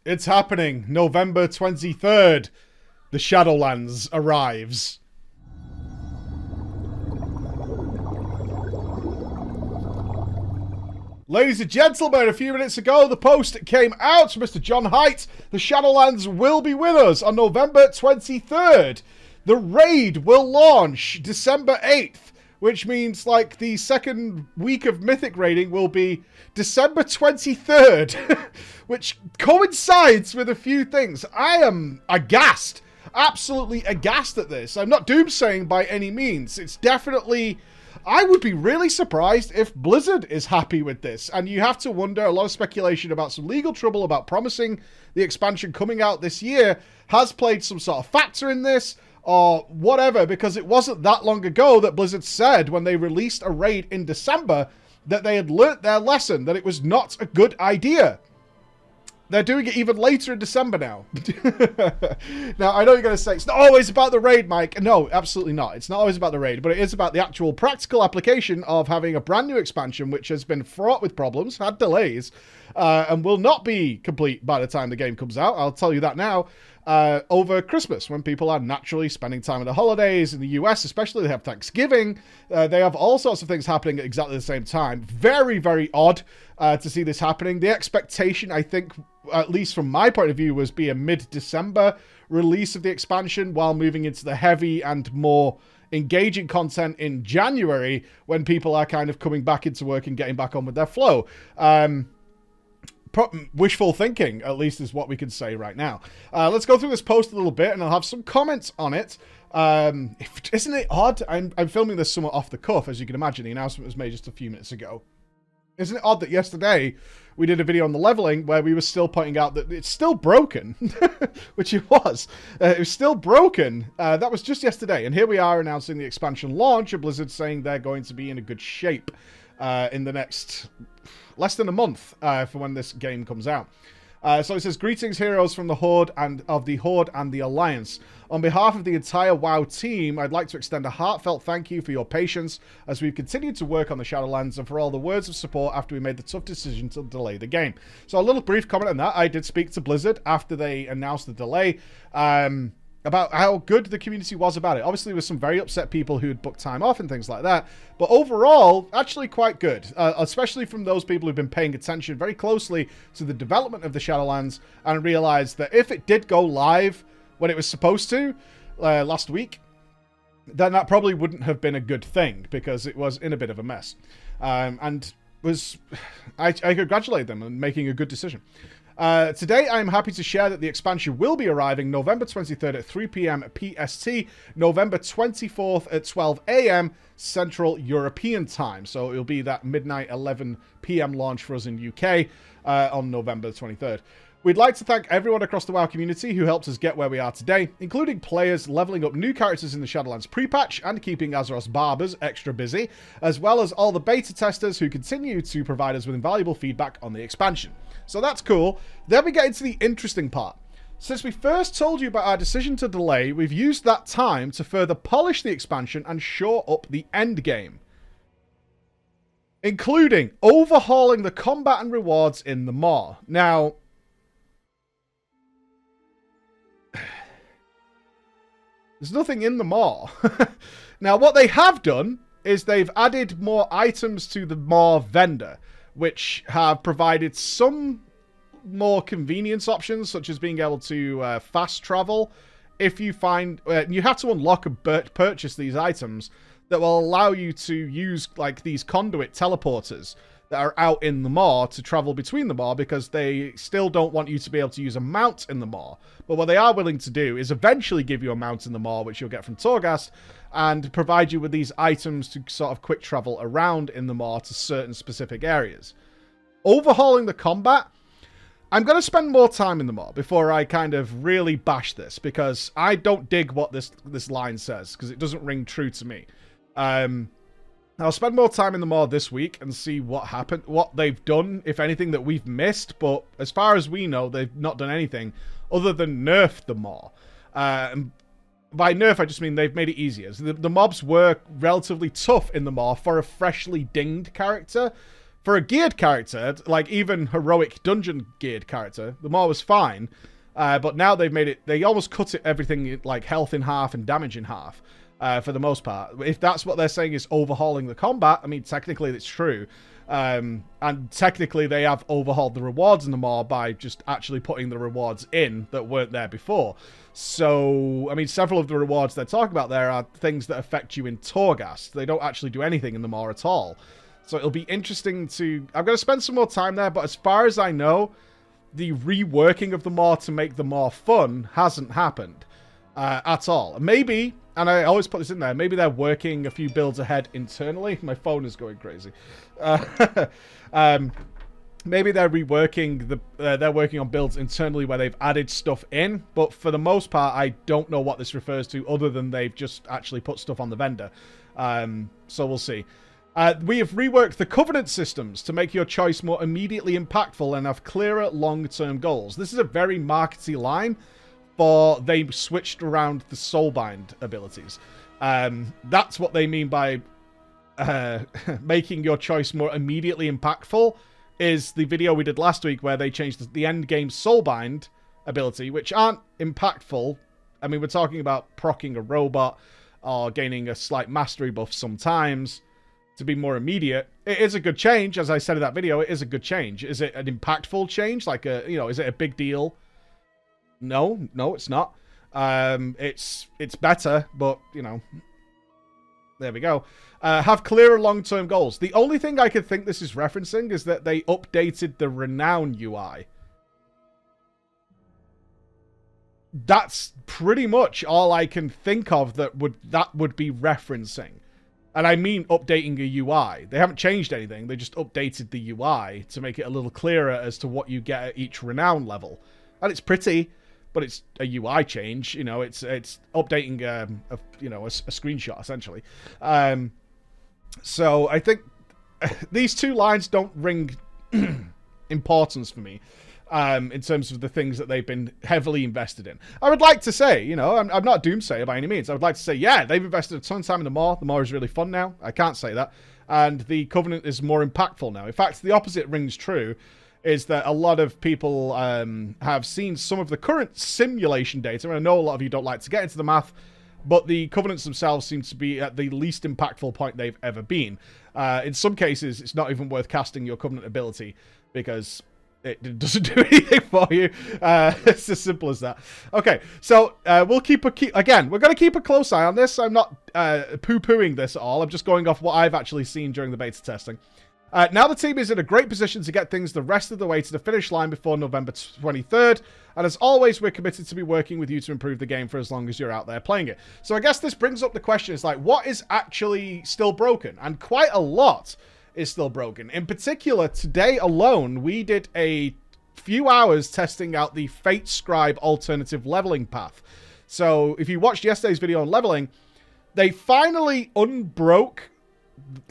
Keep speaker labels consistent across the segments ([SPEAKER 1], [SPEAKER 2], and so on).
[SPEAKER 1] It's happening. November 23rd. The Shadowlands arrives. Ladies and gentlemen, a few minutes ago, the post came out from Mr. John Haidt. The Shadowlands will be with us on November 23rd. The raid will launch December 8th, which means like the second week of Mythic raiding will be December 23rd, which coincides with a few things. I am aghast, absolutely aghast at this. I'm not doomsaying by any means. It's definitely... I would be really surprised if Blizzard is happy with this. And you have to wonder, a lot of speculation about some legal trouble about promising the expansion coming out this year has played some sort of factor in this, or whatever, because it wasn't that long ago that Blizzard said when they released a raid in December that they had learnt their lesson, that it was not a good idea. They're doing it even later in December now. Now, I know you're going to say, it's not always about the raid, Mike. No, absolutely not. It's not always about the raid, but it is about the actual practical application of having a brand new expansion, which has been fraught with problems, had delays, and will not be complete by the time the game comes out. I'll tell you that now. Over Christmas, when people are naturally spending time in the holidays. In the US especially, they have Thanksgiving. They have all sorts of things happening at exactly the same time. Very, very odd to see this happening. The expectation, I think, at least from my point of view, was be a mid-December release of the expansion while moving into the heavy and more engaging content in January, when people are kind of coming back into work and getting back on with their flow. Wishful thinking, at least, is what we can say right now. Let's go through this post a little bit, and I'll have some comments on it. Isn't it odd? I'm filming this somewhat off the cuff, as you can imagine. The announcement was made just a few minutes ago. Isn't it odd that yesterday we did a video on the leveling where we were still pointing out that it's still broken, which it was. It was still broken. That was just yesterday, and here we are announcing the expansion launch, and Blizzard saying they're going to be in a good shape in the next less than a month for when this game comes out. So it says, greetings heroes from the Horde and of the Horde and the Alliance. On behalf of the entire WoW team, I'd like to extend a heartfelt thank you for your patience as we've continued to work on the Shadowlands, and for all the words of support after we made the tough decision to delay the game. So a little brief comment on that. I did speak to Blizzard after they announced the delay, about how good the community was about it. Obviously, there were some very upset people who had booked time off and things like that, but overall, actually quite good, especially from those people who've been paying attention very closely to the development of the Shadowlands and realized that if it did go live when it was supposed to last week, then that probably wouldn't have been a good thing, because it was in a bit of a mess. And I congratulate them on making a good decision. Today, I'm happy to share that the expansion will be arriving November 23rd at 3 p.m. PST, November 24th at 12 a.m. Central European Time. So it'll be that midnight 11 p.m. launch for us in UK on November 23rd. We'd like to thank everyone across the WoW community who helped us get where we are today, including players leveling up new characters in the Shadowlands pre-patch and keeping Azeroth's Barbers extra busy, as well as all the beta testers who continue to provide us with invaluable feedback on the expansion. So that's cool. Then we get into the interesting part. Since we first told you about our decision to delay, we've used that time to further polish the expansion and shore up the end game, including overhauling the combat and rewards in the Maw. Now, there's nothing in the Maw. Now, what they have done is they've added more items to the Maw vendor, which have provided some more convenience options, such as being able to fast travel. If you find... you have to unlock and purchase these items that will allow you to use like these conduit teleporters that are out in the Maw to travel between the Maw, because they still don't want you to be able to use a mount in the Maw. But what they are willing to do is eventually give you a mount in the Maw, which you'll get from Torghast, and provide you with these items to sort of quick travel around in the Maw to certain specific areas. Overhauling the combat, I'm going to spend more time in the Maw before I kind of really bash this, because I don't dig what this line says, because it doesn't ring true to me. I'll spend more time in the Maw this week and see what happened, what they've done, if anything, that we've missed. But as far as we know, they've not done anything other than nerf the Maw. And by nerf, I just mean they've made it easier. So the mobs were relatively tough in the Maw for a freshly dinged character. for a geared character, like even heroic dungeon geared character, the Maw was fine. But now they've made it, they almost cut it, everything like health in half and damage in half, for the most part. If that's what they're saying is overhauling the combat, I mean, technically it's true. And technically they have overhauled the rewards in the Maw by just actually putting the rewards in that weren't there before. So, I mean, several of the rewards they're talking about there are things that affect you in Torghast. They don't actually do anything in the Maw at all. So it'll be interesting to, I'm going to spend some more time there, but as far as I know, the reworking of the Maw to make the Maw fun hasn't happened at all. Maybe, and I always put this in there, maybe they're working a few builds ahead internally. My phone is going crazy. Maybe they're reworking they're working on builds internally where they've added stuff in, but for the most part, I don't know what this refers to other than they've just actually put stuff on the vendor. So we'll see. We have reworked the Covenant systems to make your choice more immediately impactful and have clearer long-term goals. This is a very markety line, for they switched around the Soulbind abilities. That's what they mean by making your choice more immediately impactful, is the video we did last week where they changed the end game Soulbind ability, which aren't impactful. I mean, we're talking about proccing a robot or gaining a slight mastery buff sometimes, to be more immediate. It is a good change, as I said in that video. It is a good change. Is it an impactful change? Like is it a big deal? No, it's not. It's better, but there we go. Have clearer long-term goals. The only thing I could think this is referencing is that they updated the Renown UI. That's pretty much all I can think of that would be referencing. And I mean updating a UI. They haven't changed anything. They just updated the UI to make it a little clearer as to what you get at each Renown level. And it's pretty, but it's a UI change. It's updating a screenshot, essentially. So I think these two lines don't ring importance for me. In terms of the things that they've been heavily invested in. I would like to say, I'm not a doomsayer by any means. I would like to say, yeah, they've invested a ton of time in the Maw. The Maw is really fun now. I can't say that. And the Covenant is more impactful now. In fact, the opposite rings true, is that a lot of people have seen some of the current simulation data. And I know a lot of you don't like to get into the math, but the Covenants themselves seem to be at the least impactful point they've ever been. In some cases, it's not even worth casting your Covenant ability because it doesn't do anything for you. It's as simple as that. Okay, so we'll we're going to keep a close eye on this. I'm not poo-pooing this at all. I'm just going off what I've actually seen during the beta testing. Now the team is in a great position to get things the rest of the way to the finish line before November 23rd. And as always, we're committed to be working with you to improve the game for as long as you're out there playing it. So I guess this brings up the question, is like, what is actually still broken? And quite a lot is still broken. In particular, today alone, we did a few hours testing out the Fate Scribe alternative leveling path. So if you watched yesterday's video on leveling, they finally unbroke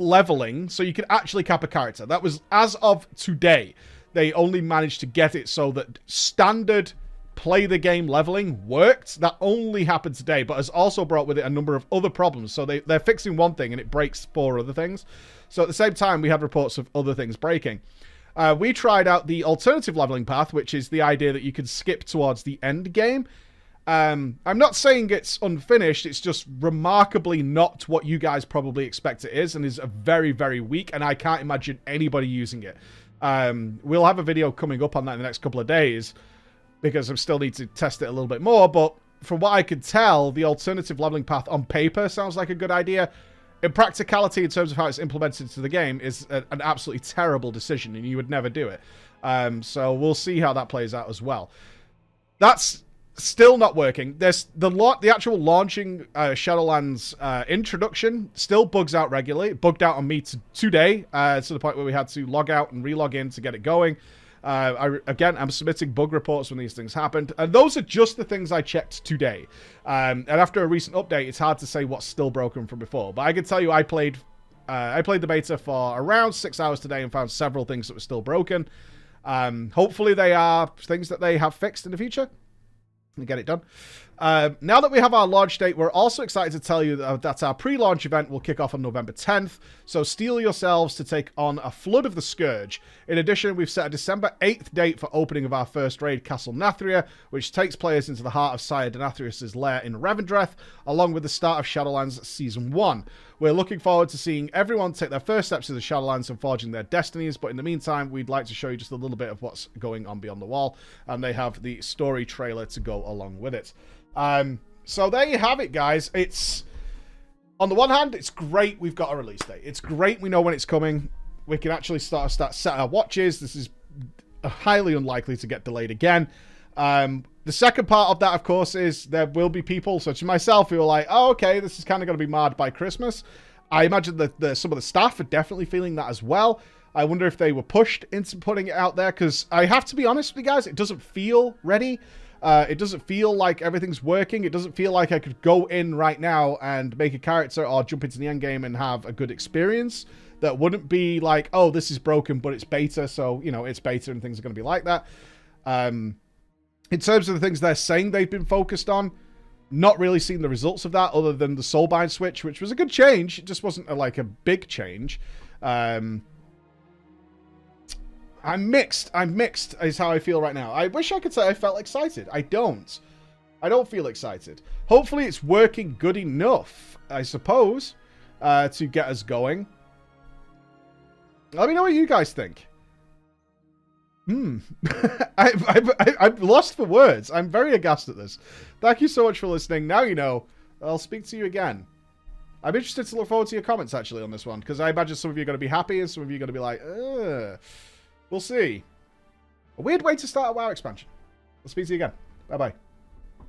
[SPEAKER 1] leveling so you could actually cap a character. That was as of today. They only managed to get it so that standard play the game leveling worked. That only happened today, but has also brought with it a number of other problems. So they're fixing one thing and it breaks 4 other things. So at the same time, we have reports of other things breaking. We tried out the alternative leveling path, which is the idea that you can skip towards the end game. I'm not saying it's unfinished. It's just remarkably not what you guys probably expect it is, and is a very, very weak, and I can't imagine anybody using it. We'll have a video coming up on that in the next couple of days, because I still need to test it a little bit more, but from what I could tell, the alternative leveling path on paper sounds like a good idea. In practicality, in terms of how it's implemented into the game, is an absolutely terrible decision, and you would never do it. So we'll see how that plays out as well. That's still not working. There's the actual launching Shadowlands introduction still bugs out regularly. It bugged out on me today to the point where we had to log out and relog in to get it going. I'm submitting bug reports when these things happened, and those are just the things I checked today. And after a recent update, it's hard to say what's still broken from before. But I can tell you, I played the beta for around 6 hours today and found several things that were still broken. Hopefully, they are things that they have fixed in the future. and get it done. Now that we have our launch date, we're also excited to tell you that our pre-launch event will kick off on November 10th, so steel yourselves to take on a Flood of the Scourge. In addition, we've set a December 8th date for opening of our first raid, Castle Nathria, which takes players into the heart of Sire Denathrius' lair in Revendreth, along with the start of Shadowlands Season 1. We're looking forward to seeing everyone take their first steps to the Shadowlands and forging their destinies, but in the meantime, we'd like to show you just a little bit of what's going on beyond the wall, and they have the story trailer to go along with it. So there you have it, guys. It's, on the one hand, it's great we've got a release date. It's great we know when it's coming. We can actually start set our watches. This is highly unlikely to get delayed again. The second part of that, of course, is there will be people such as myself who are like, oh, okay, this is kind of going to be marred by Christmas. I imagine that some of the staff are definitely feeling that as well. I wonder if they were pushed into putting it out there, because I have to be honest with you guys, it doesn't feel ready. It doesn't feel like everything's working. It doesn't feel like I could go in right now and make a character or jump into the end game and have a good experience. That wouldn't be like, oh, this is broken, but it's beta, so, you know, it's beta and things are going to be like that. In terms of the things they're saying they've been focused on, not really seeing the results of that other than the Soulbind switch, which was a good change. It just wasn't like a big change. I'm mixed. I'm mixed is how I feel right now. I wish I could say I felt excited. I don't. I don't feel excited. Hopefully it's working good enough, I suppose, to get us going. Let me know what you guys think. I'm lost for words. I'm very aghast at this. Thank you so much for listening. Now you know. I'll speak to you again. I'm interested to look forward to your comments, actually, on this one, because I imagine some of you are going to be happy and some of you are going to be like, ugh. We'll see. A weird way to start a WoW expansion. I'll speak to you again. Bye-bye.